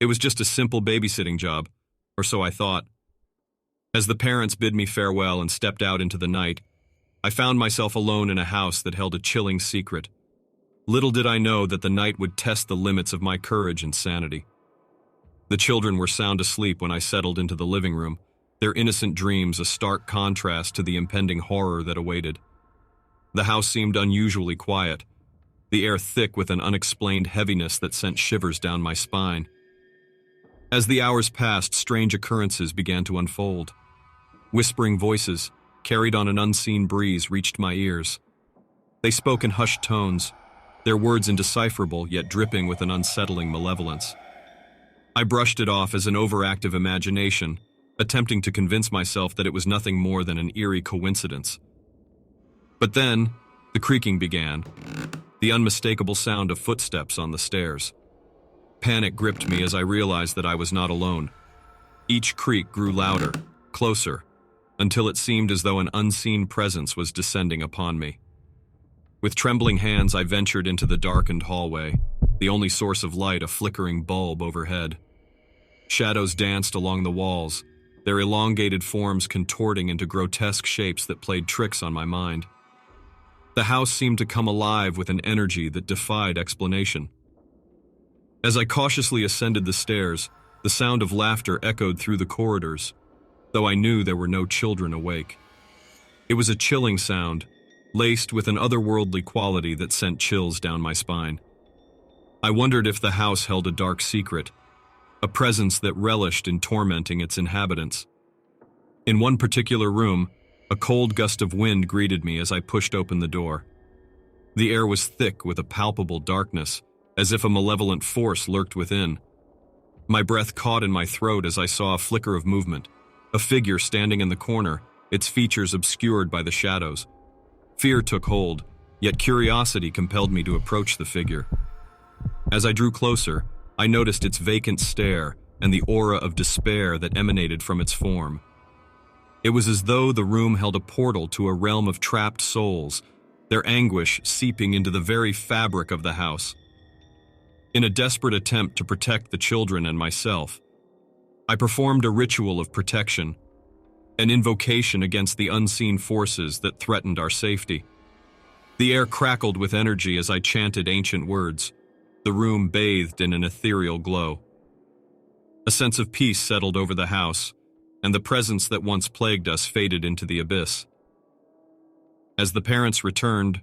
It was just a simple babysitting job, or so I thought. As the parents bid me farewell and stepped out into the night, I found myself alone in a house that held a chilling secret. Little did I know that the night would test the limits of my courage and sanity. The children were sound asleep when I settled into the living room, their innocent dreams a stark contrast to the impending horror that awaited. The house seemed unusually quiet, the air thick with an unexplained heaviness that sent shivers down my spine. As the hours passed, strange occurrences began to unfold. Whispering voices, carried on an unseen breeze, reached my ears. They spoke in hushed tones, their words indecipherable yet dripping with an unsettling malevolence. I brushed it off as an overactive imagination, attempting to convince myself that it was nothing more than an eerie coincidence. But then, the creaking began, the unmistakable sound of footsteps on the stairs. Panic gripped me as I realized that I was not alone. Each creak grew louder, closer, until it seemed as though an unseen presence was descending upon me. With trembling hands, I ventured into the darkened hallway, the only source of light a flickering bulb overhead. Shadows danced along the walls, their elongated forms contorting into grotesque shapes that played tricks on my mind. The house seemed to come alive with an energy that defied explanation. As I cautiously ascended the stairs, the sound of laughter echoed through the corridors, though I knew there were no children awake. It was a chilling sound, laced with an otherworldly quality that sent chills down my spine. I wondered if the house held a dark secret, a presence that relished in tormenting its inhabitants. In one particular room, a cold gust of wind greeted me as I pushed open the door. The air was thick with a palpable darkness, as if a malevolent force lurked within. My breath caught in my throat as I saw a flicker of movement, a figure standing in the corner, its features obscured by the shadows. Fear took hold, yet curiosity compelled me to approach the figure. As I drew closer, I noticed its vacant stare and the aura of despair that emanated from its form. It was as though the room held a portal to a realm of trapped souls, their anguish seeping into the very fabric of the house. In a desperate attempt to protect the children and myself, I performed a ritual of protection, an invocation against the unseen forces that threatened our safety. The air crackled with energy as I chanted ancient words, the room bathed in an ethereal glow. A sense of peace settled over the house, and the presence that once plagued us faded into the abyss. As the parents returned,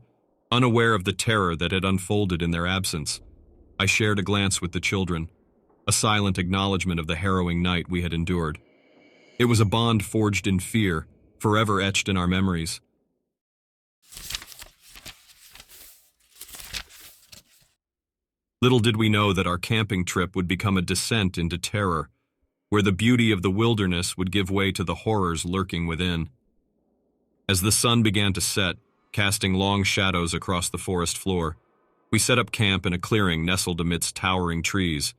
unaware of the terror that had unfolded in their absence, I shared a glance with the children, a silent acknowledgement of the harrowing night we had endured. It was a bond forged in fear, forever etched in our memories. Little did we know that our camping trip would become a descent into terror, where the beauty of the wilderness would give way to the horrors lurking within. As the sun began to set, casting long shadows across the forest floor, we set up camp in a clearing nestled amidst towering trees.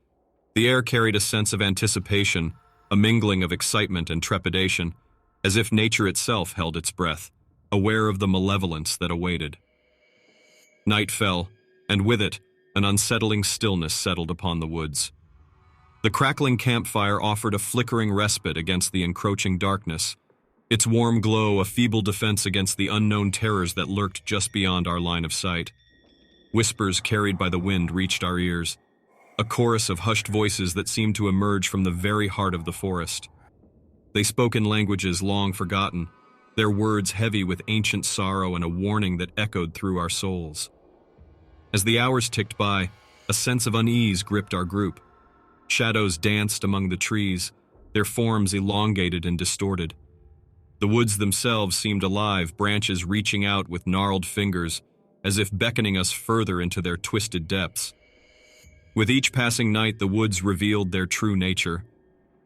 The air carried a sense of anticipation, a mingling of excitement and trepidation, as if nature itself held its breath, aware of the malevolence that awaited. Night fell, and with it, an unsettling stillness settled upon the woods. The crackling campfire offered a flickering respite against the encroaching darkness, its warm glow a feeble defense against the unknown terrors that lurked just beyond our line of sight. Whispers carried by the wind reached our ears, a chorus of hushed voices that seemed to emerge from the very heart of the forest. They spoke in languages long forgotten, their words heavy with ancient sorrow and a warning that echoed through our souls. As the hours ticked by, a sense of unease gripped our group. Shadows danced among the trees, their forms elongated and distorted. The woods themselves seemed alive, branches reaching out with gnarled fingers, as if beckoning us further into their twisted depths. With each passing night, the woods revealed their true nature.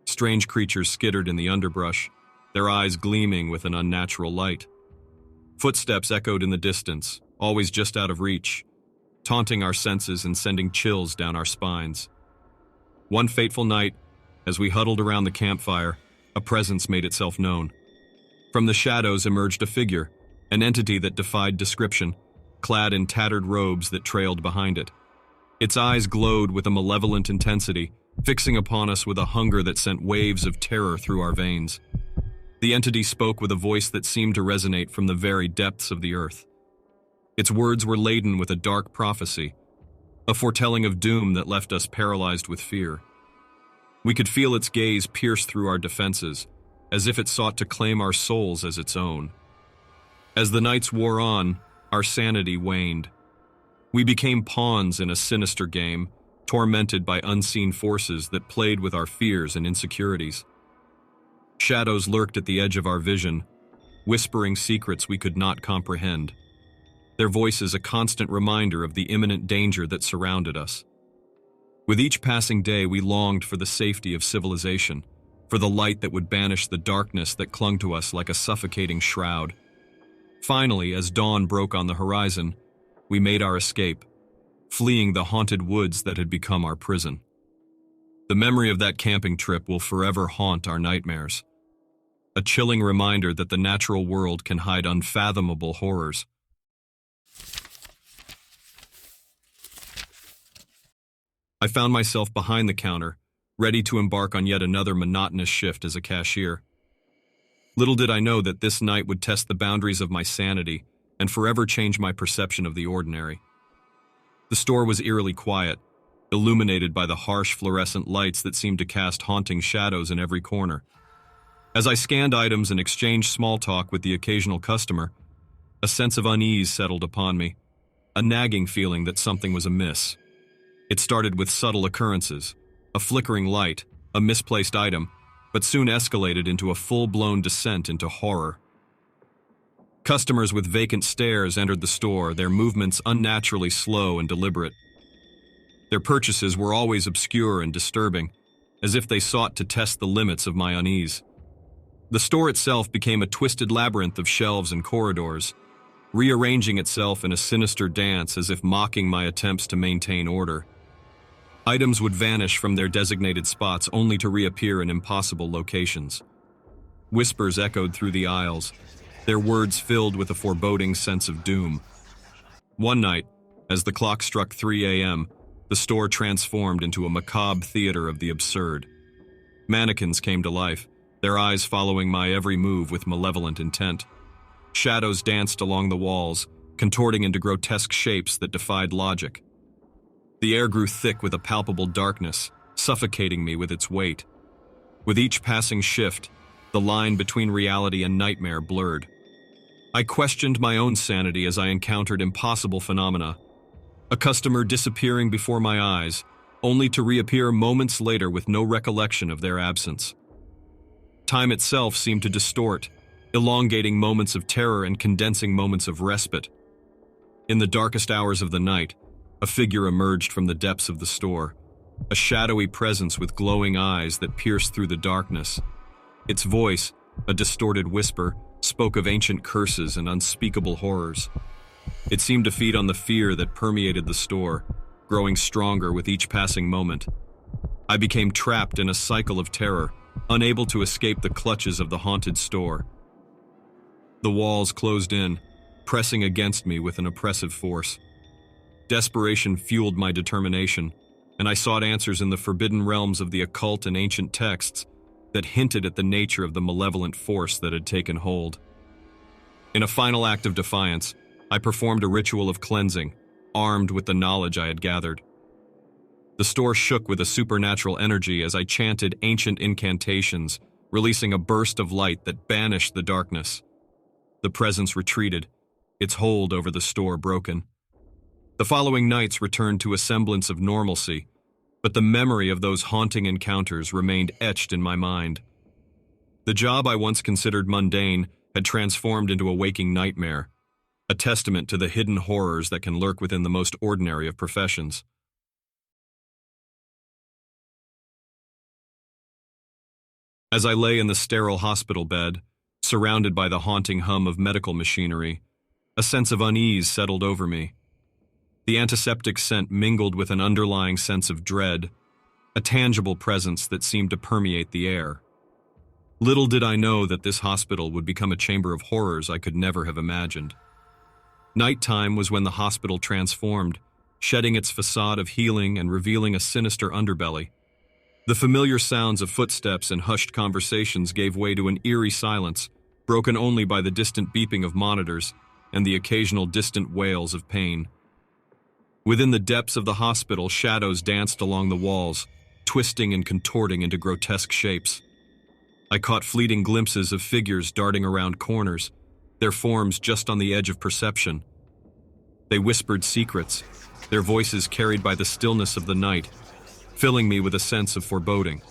Strange creatures skittered in the underbrush, their eyes gleaming with an unnatural light. Footsteps echoed in the distance, always just out of reach, taunting our senses and sending chills down our spines. One fateful night, as we huddled around the campfire, a presence made itself known. From the shadows emerged a figure, an entity that defied description, clad in tattered robes that trailed behind it. Its eyes glowed with a malevolent intensity, fixing upon us with a hunger that sent waves of terror through our veins. The entity spoke with a voice that seemed to resonate from the very depths of the earth. Its words were laden with a dark prophecy, a foretelling of doom that left us paralyzed with fear. We could feel its gaze pierce through our defenses, as if it sought to claim our souls as its own. As the nights wore on, our sanity waned. We became pawns in a sinister game, tormented by unseen forces that played with our fears and insecurities. Shadows lurked at the edge of our vision, whispering secrets we could not comprehend. Their voices a constant reminder of the imminent danger that surrounded us. With each passing day, we longed for the safety of civilization, for the light that would banish the darkness that clung to us like a suffocating shroud. Finally, as dawn broke on the horizon, we made our escape, fleeing the haunted woods that had become our prison. The memory of that camping trip will forever haunt our nightmares, a chilling reminder that the natural world can hide unfathomable horrors. I found myself behind the counter, ready to embark on yet another monotonous shift as a cashier. Little did I know that this night would test the boundaries of my sanity and forever change my perception of the ordinary. The store was eerily quiet, illuminated by the harsh fluorescent lights that seemed to cast haunting shadows in every corner. As I scanned items and exchanged small talk with the occasional customer, a sense of unease settled upon me, a nagging feeling that something was amiss. It started with subtle occurrences, a flickering light, a misplaced item, but soon escalated into a full-blown descent into horror. Customers with vacant stares entered the store, their movements unnaturally slow and deliberate. Their purchases were always obscure and disturbing, as if they sought to test the limits of my unease. The store itself became a twisted labyrinth of shelves and corridors, rearranging itself in a sinister dance as if mocking my attempts to maintain order. Items would vanish from their designated spots only to reappear in impossible locations. Whispers echoed through the aisles, their words filled with a foreboding sense of doom. One night, as the clock struck 3 a.m., the store transformed into a macabre theater of the absurd. Mannequins came to life, their eyes following my every move with malevolent intent. Shadows danced along the walls, contorting into grotesque shapes that defied logic. The air grew thick with a palpable darkness, suffocating me with its weight. With each passing shift, the line between reality and nightmare blurred. I questioned my own sanity as I encountered impossible phenomena. A customer disappearing before my eyes, only to reappear moments later with no recollection of their absence. Time itself seemed to distort, elongating moments of terror and condensing moments of respite. In the darkest hours of the night, a figure emerged from the depths of the store, a shadowy presence with glowing eyes that pierced through the darkness. Its voice, a distorted whisper, spoke of ancient curses and unspeakable horrors. It seemed to feed on the fear that permeated the store, growing stronger with each passing moment. I became trapped in a cycle of terror, unable to escape the clutches of the haunted store. The walls closed in, pressing against me with an oppressive force. Desperation fueled my determination, and I sought answers in the forbidden realms of the occult and ancient texts that hinted at the nature of the malevolent force that had taken hold. In a final act of defiance, I performed a ritual of cleansing, armed with the knowledge I had gathered. The store shook with a supernatural energy as I chanted ancient incantations, releasing a burst of light that banished the darkness. The presence retreated, its hold over the store broken. The following nights returned to a semblance of normalcy, but the memory of those haunting encounters remained etched in my mind. The job I once considered mundane had transformed into a waking nightmare, a testament to the hidden horrors that can lurk within the most ordinary of professions. As I lay in the sterile hospital bed, surrounded by the haunting hum of medical machinery, a sense of unease settled over me. The antiseptic scent mingled with an underlying sense of dread, a tangible presence that seemed to permeate the air. Little did I know that this hospital would become a chamber of horrors I could never have imagined. Nighttime was when the hospital transformed, shedding its facade of healing and revealing a sinister underbelly. The familiar sounds of footsteps and hushed conversations gave way to an eerie silence, broken only by the distant beeping of monitors and the occasional distant wails of pain. Within the depths of the hospital, shadows danced along the walls, twisting and contorting into grotesque shapes. I caught fleeting glimpses of figures darting around corners, their forms just on the edge of perception. They whispered secrets, their voices carried by the stillness of the night, filling me with a sense of foreboding.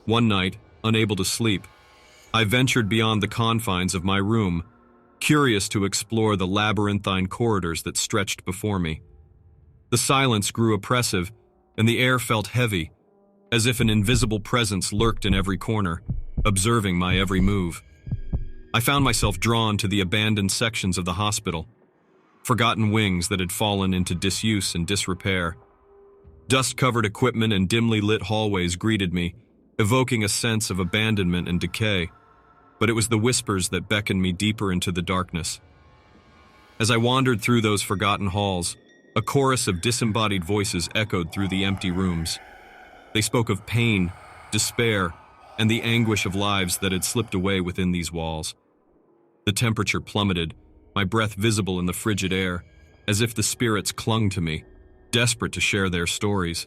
One night, unable to sleep, I ventured beyond the confines of my room, curious to explore the labyrinthine corridors that stretched before me. The silence grew oppressive, and the air felt heavy, as if an invisible presence lurked in every corner, observing my every move. I found myself drawn to the abandoned sections of the hospital, forgotten wings that had fallen into disuse and disrepair. Dust-covered equipment and dimly lit hallways greeted me, evoking a sense of abandonment and decay, but it was the whispers that beckoned me deeper into the darkness. As I wandered through those forgotten halls, a chorus of disembodied voices echoed through the empty rooms. They spoke of pain, despair, and the anguish of lives that had slipped away within these walls. The temperature plummeted, my breath visible in the frigid air, as if the spirits clung to me, desperate to share their stories.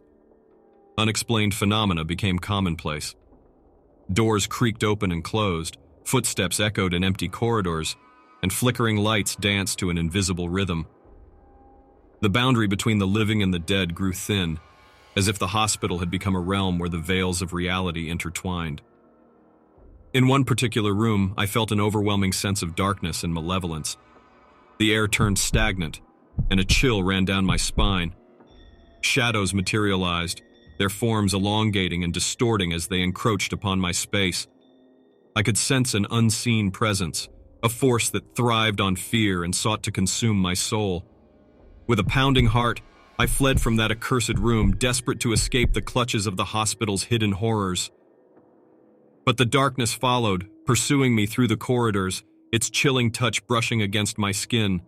Unexplained phenomena became commonplace. Doors creaked open and closed, footsteps echoed in empty corridors, and flickering lights danced to an invisible rhythm. The boundary between the living and the dead grew thin, as if the hospital had become a realm where the veils of reality intertwined. In one particular room, I felt an overwhelming sense of darkness and malevolence. The air turned stagnant, and a chill ran down my spine. Shadows materialized, their forms elongating and distorting as they encroached upon my space. I could sense an unseen presence, a force that thrived on fear and sought to consume my soul. With a pounding heart, I fled from that accursed room, desperate to escape the clutches of the hospital's hidden horrors. But the darkness followed, pursuing me through the corridors, its chilling touch brushing against my skin.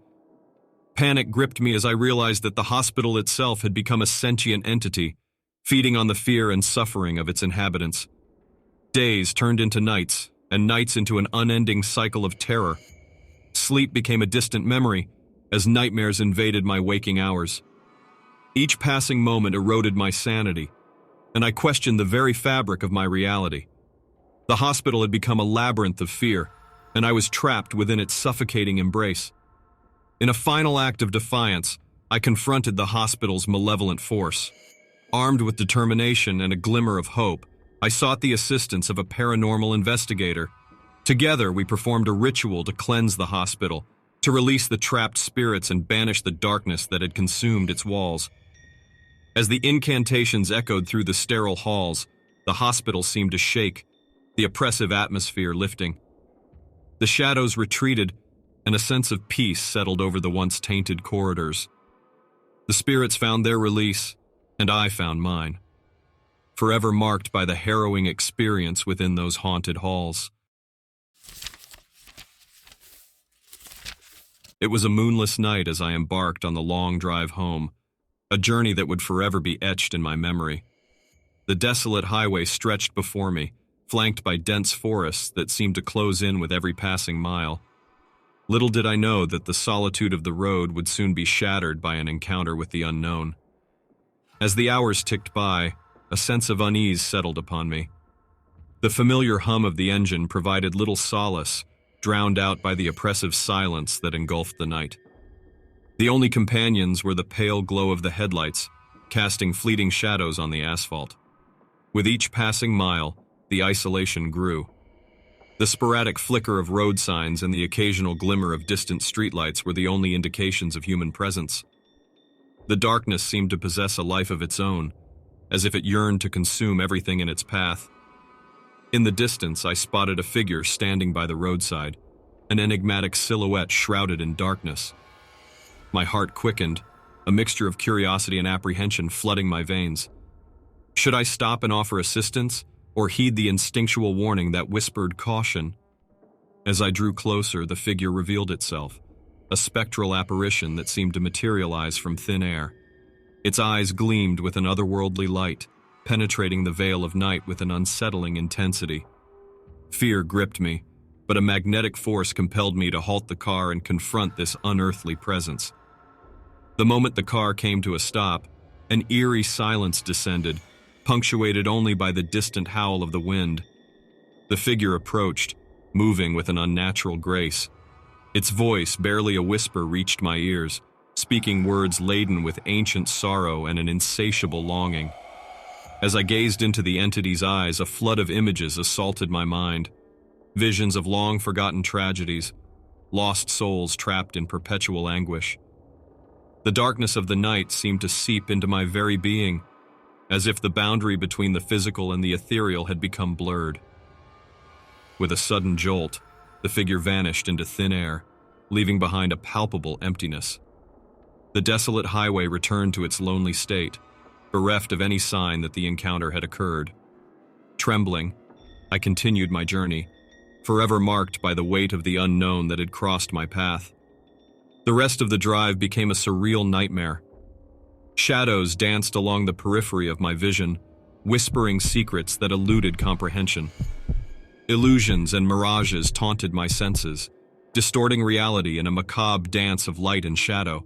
Panic gripped me as I realized that the hospital itself had become a sentient entity, feeding on the fear and suffering of its inhabitants. Days turned into nights, and nights into an unending cycle of terror. Sleep became a distant memory, as nightmares invaded my waking hours. Each passing moment eroded my sanity, and I questioned the very fabric of my reality. The hospital had become a labyrinth of fear, and I was trapped within its suffocating embrace. In a final act of defiance, I confronted the hospital's malevolent force. Armed with determination and a glimmer of hope, I sought the assistance of a paranormal investigator. Together, we performed a ritual to cleanse the hospital, to release the trapped spirits and banish the darkness that had consumed its walls. As the incantations echoed through the sterile halls, the hospital seemed to shake, the oppressive atmosphere lifting. The shadows retreated, and a sense of peace settled over the once tainted corridors. The spirits found their release, and I found mine, forever marked by the harrowing experience within those haunted halls. It was a moonless night as I embarked on the long drive home, a journey that would forever be etched in my memory. The desolate highway stretched before me, flanked by dense forests that seemed to close in with every passing mile. Little did I know that the solitude of the road would soon be shattered by an encounter with the unknown. As the hours ticked by, a sense of unease settled upon me. The familiar hum of the engine provided little solace, drowned out by the oppressive silence that engulfed the night. The only companions were the pale glow of the headlights, casting fleeting shadows on the asphalt. With each passing mile, the isolation grew. The sporadic flicker of road signs and the occasional glimmer of distant streetlights were the only indications of human presence. The darkness seemed to possess a life of its own, as if it yearned to consume everything in its path. In the distance, I spotted a figure standing by the roadside, an enigmatic silhouette shrouded in darkness. My heart quickened, a mixture of curiosity and apprehension flooding my veins. Should I stop and offer assistance, or heed the instinctual warning that whispered caution? As I drew closer, the figure revealed itself, a spectral apparition that seemed to materialize from thin air. Its eyes gleamed with an otherworldly light, penetrating the veil of night with an unsettling intensity. Fear gripped me, but a magnetic force compelled me to halt the car and confront this unearthly presence. The moment the car came to a stop, an eerie silence descended, punctuated only by the distant howl of the wind. The figure approached, moving with an unnatural grace. Its voice, barely a whisper, reached my ears, speaking words laden with ancient sorrow and an insatiable longing. As I gazed into the entity's eyes, a flood of images assaulted my mind. Visions of long-forgotten tragedies, lost souls trapped in perpetual anguish. The darkness of the night seemed to seep into my very being, as if the boundary between the physical and the ethereal had become blurred. With a sudden jolt, the figure vanished into thin air, leaving behind a palpable emptiness. The desolate highway returned to its lonely state, bereft of any sign that the encounter had occurred. Trembling, I continued my journey, forever marked by the weight of the unknown that had crossed my path. The rest of the drive became a surreal nightmare. Shadows danced along the periphery of my vision, whispering secrets that eluded comprehension. Illusions and mirages taunted my senses, distorting reality in a macabre dance of light and shadow.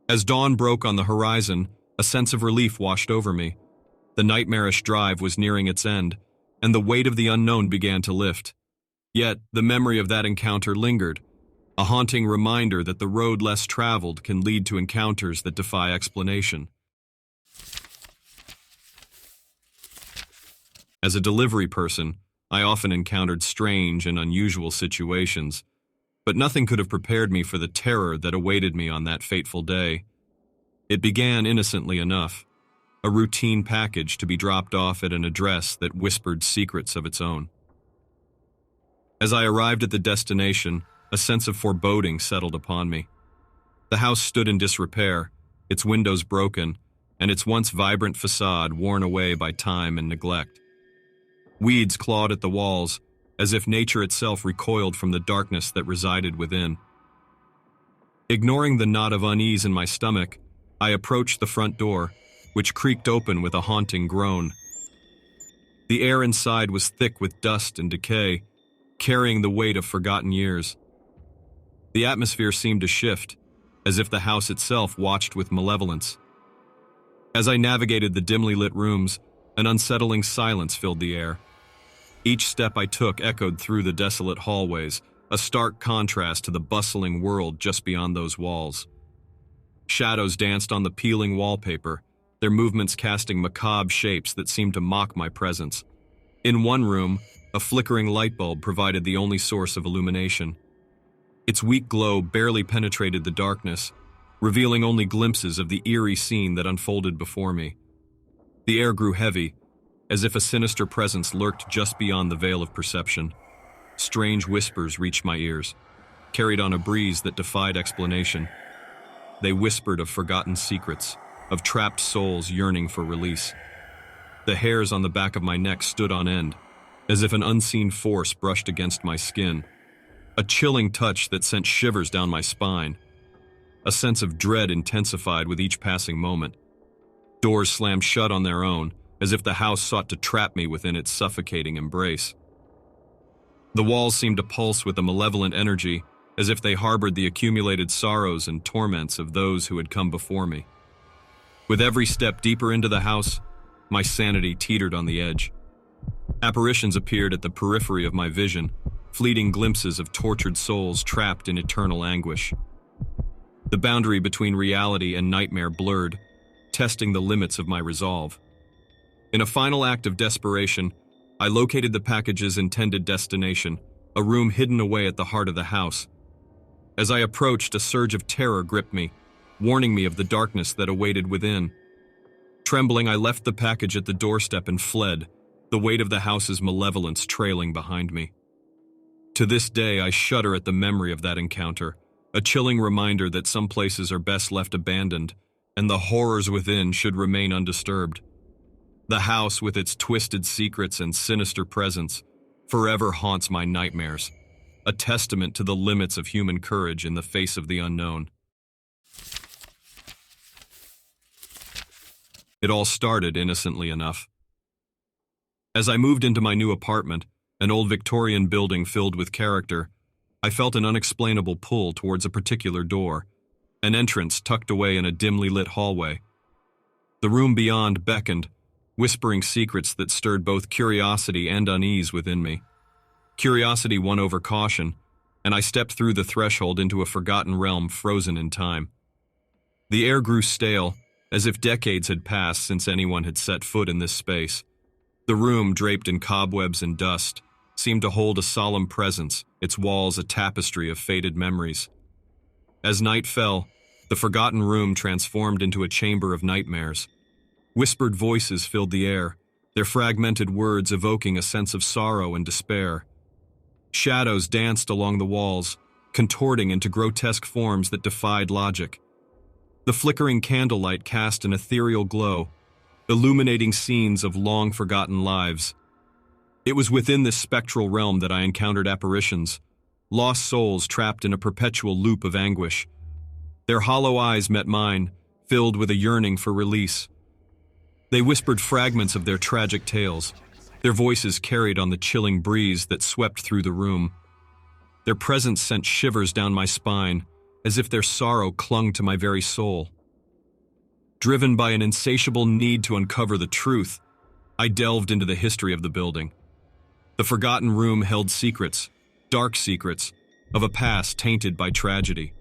As dawn broke on the horizon, a sense of relief washed over me. The nightmarish drive was nearing its end, and the weight of the unknown began to lift. Yet, the memory of that encounter lingered, a haunting reminder that the road less traveled can lead to encounters that defy explanation. As a delivery person, I often encountered strange and unusual situations, but nothing could have prepared me for the terror that awaited me on that fateful day. It began innocently enough, a routine package to be dropped off at an address that whispered secrets of its own. As I arrived at the destination, a sense of foreboding settled upon me. The house stood in disrepair, its windows broken, and its once vibrant facade worn away by time and neglect. Weeds clawed at the walls, as if nature itself recoiled from the darkness that resided within. Ignoring the knot of unease in my stomach, I approached the front door, which creaked open with a haunting groan. The air inside was thick with dust and decay, carrying the weight of forgotten years. The atmosphere seemed to shift, as if the house itself watched with malevolence. As I navigated the dimly lit rooms, an unsettling silence filled the air. Each step I took echoed through the desolate hallways, a stark contrast to the bustling world just beyond those walls. Shadows danced on the peeling wallpaper, their movements casting macabre shapes that seemed to mock my presence. In one room, a flickering light bulb provided the only source of illumination. Its weak glow barely penetrated the darkness, revealing only glimpses of the eerie scene that unfolded before me. The air grew heavy, as if a sinister presence lurked just beyond the veil of perception. Strange whispers reached my ears, carried on a breeze that defied explanation. They whispered of forgotten secrets, of trapped souls yearning for release. The hairs on the back of my neck stood on end, as if an unseen force brushed against my skin. A chilling touch that sent shivers down my spine. A sense of dread intensified with each passing moment. Doors slammed shut on their own, as if the house sought to trap me within its suffocating embrace. The walls seemed to pulse with a malevolent energy, as if they harbored the accumulated sorrows and torments of those who had come before me. With every step deeper into the house, my sanity teetered on the edge. Apparitions appeared at the periphery of my vision, fleeting glimpses of tortured souls trapped in eternal anguish. The boundary between reality and nightmare blurred, testing the limits of my resolve. In a final act of desperation, I located the package's intended destination, a room hidden away at the heart of the house. As I approached, a surge of terror gripped me, warning me of the darkness that awaited within. Trembling, I left the package at the doorstep and fled, the weight of the house's malevolence trailing behind me. To this day, I shudder at the memory of that encounter, a chilling reminder that some places are best left abandoned, and the horrors within should remain undisturbed. The house, with its twisted secrets and sinister presence, forever haunts my nightmares, a testament to the limits of human courage in the face of the unknown. It all started innocently enough. As I moved into my new apartment, an old Victorian building filled with character, I felt an unexplainable pull towards a particular door, an entrance tucked away in a dimly lit hallway. The room beyond beckoned, whispering secrets that stirred both curiosity and unease within me. Curiosity won over caution, and I stepped through the threshold into a forgotten realm frozen in time. The air grew stale, as if decades had passed since anyone had set foot in this space. The room, draped in cobwebs and dust, seemed to hold a solemn presence, its walls a tapestry of faded memories. As night fell, the forgotten room transformed into a chamber of nightmares. Whispered voices filled the air, their fragmented words evoking a sense of sorrow and despair. Shadows danced along the walls, contorting into grotesque forms that defied logic. The flickering candlelight cast an ethereal glow, illuminating scenes of long-forgotten lives. It was within this spectral realm that I encountered apparitions, lost souls trapped in a perpetual loop of anguish. Their hollow eyes met mine, filled with a yearning for release. They whispered fragments of their tragic tales, their voices carried on the chilling breeze that swept through the room. Their presence sent shivers down my spine, as if their sorrow clung to my very soul. Driven by an insatiable need to uncover the truth, I delved into the history of the building. The forgotten room held secrets, dark secrets, of a past tainted by tragedy.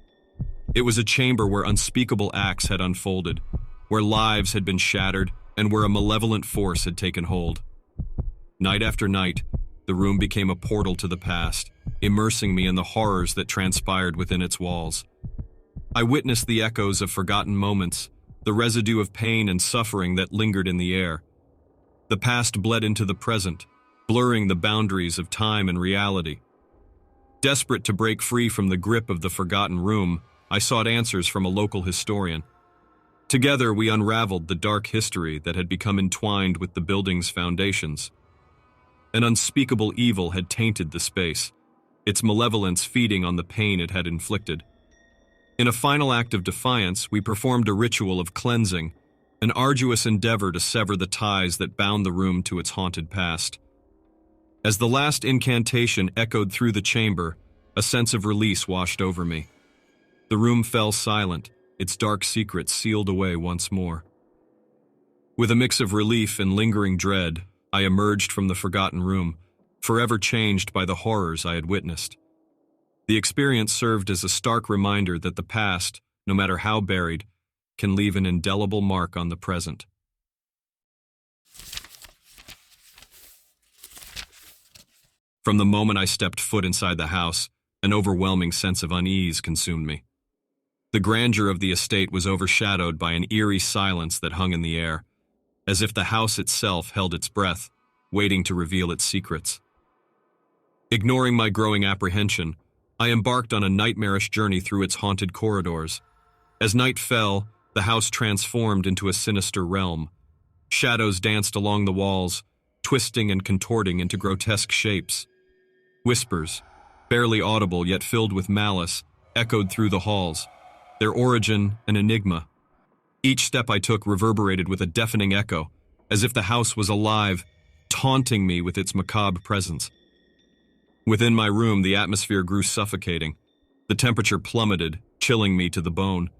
It was a chamber where unspeakable acts had unfolded, where lives had been shattered, and where a malevolent force had taken hold. Night after night, the room became a portal to the past, immersing me in the horrors that transpired within its walls. I witnessed the echoes of forgotten moments, the residue of pain and suffering that lingered in the air. The past bled into the present, blurring the boundaries of time and reality. Desperate to break free from the grip of the forgotten room, I sought answers from a local historian. Together, we unraveled the dark history that had become entwined with the building's foundations. An unspeakable evil had tainted the space, its malevolence feeding on the pain it had inflicted. In a final act of defiance, we performed a ritual of cleansing, an arduous endeavor to sever the ties that bound the room to its haunted past. As the last incantation echoed through the chamber, a sense of release washed over me. The room fell silent, its dark secrets sealed away once more. With a mix of relief and lingering dread, I emerged from the forgotten room, forever changed by the horrors I had witnessed. The experience served as a stark reminder that the past, no matter how buried, can leave an indelible mark on the present. From the moment I stepped foot inside the house, an overwhelming sense of unease consumed me. The grandeur of the estate was overshadowed by an eerie silence that hung in the air, as if the house itself held its breath, waiting to reveal its secrets. Ignoring my growing apprehension, I embarked on a nightmarish journey through its haunted corridors. As night fell, the house transformed into a sinister realm. Shadows danced along the walls, twisting and contorting into grotesque shapes. Whispers, barely audible yet filled with malice, echoed through the halls, their origin an enigma. Each step I took reverberated with a deafening echo, as if the house was alive, taunting me with its macabre presence. Within my room, the atmosphere grew suffocating. The temperature plummeted, chilling me to the bone.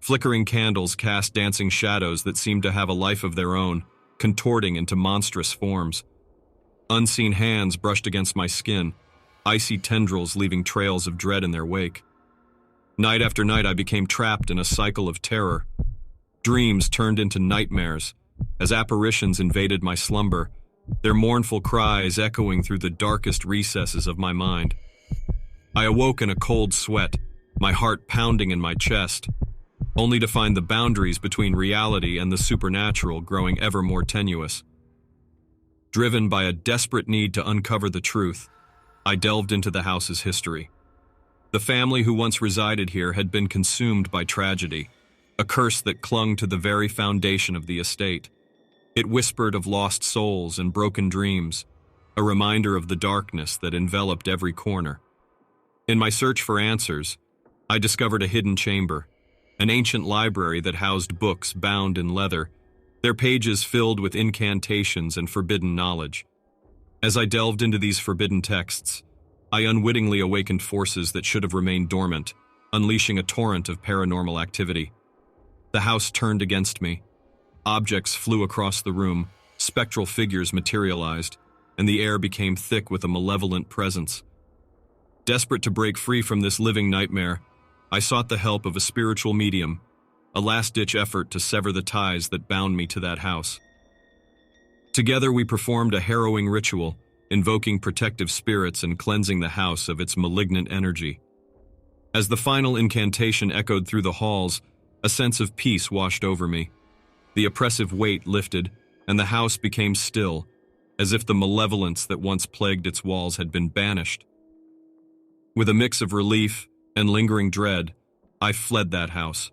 Flickering candles cast dancing shadows that seemed to have a life of their own, contorting into monstrous forms. Unseen hands brushed against my skin, icy tendrils leaving trails of dread in their wake. Night after night, I became trapped in a cycle of terror. Dreams turned into nightmares as apparitions invaded my slumber, their mournful cries echoing through the darkest recesses of my mind. I awoke in a cold sweat, my heart pounding in my chest, only to find the boundaries between reality and the supernatural growing ever more tenuous. Driven by a desperate need to uncover the truth, I delved into the house's history. The family who once resided here had been consumed by tragedy, a curse that clung to the very foundation of the estate. It whispered of lost souls and broken dreams, a reminder of the darkness that enveloped every corner. In my search for answers, I discovered a hidden chamber, an ancient library that housed books bound in leather, their pages filled with incantations and forbidden knowledge. As I delved into these forbidden texts, I unwittingly awakened forces that should have remained dormant, unleashing a torrent of paranormal activity. The house turned against me. Objects flew across the room, spectral figures materialized, and the air became thick with a malevolent presence. Desperate to break free from this living nightmare, I sought the help of a spiritual medium, a last-ditch effort to sever the ties that bound me to that house. Together we performed a harrowing ritual, invoking protective spirits and cleansing the house of its malignant energy. As the final incantation echoed through the halls, a sense of peace washed over me. The oppressive weight lifted, and the house became still, as if the malevolence that once plagued its walls had been banished. With a mix of relief and lingering dread, I fled that house,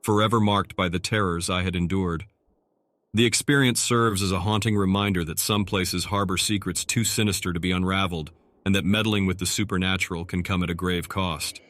forever marked by the terrors I had endured. The experience serves as a haunting reminder that some places harbor secrets too sinister to be unraveled, and that meddling with the supernatural can come at a grave cost.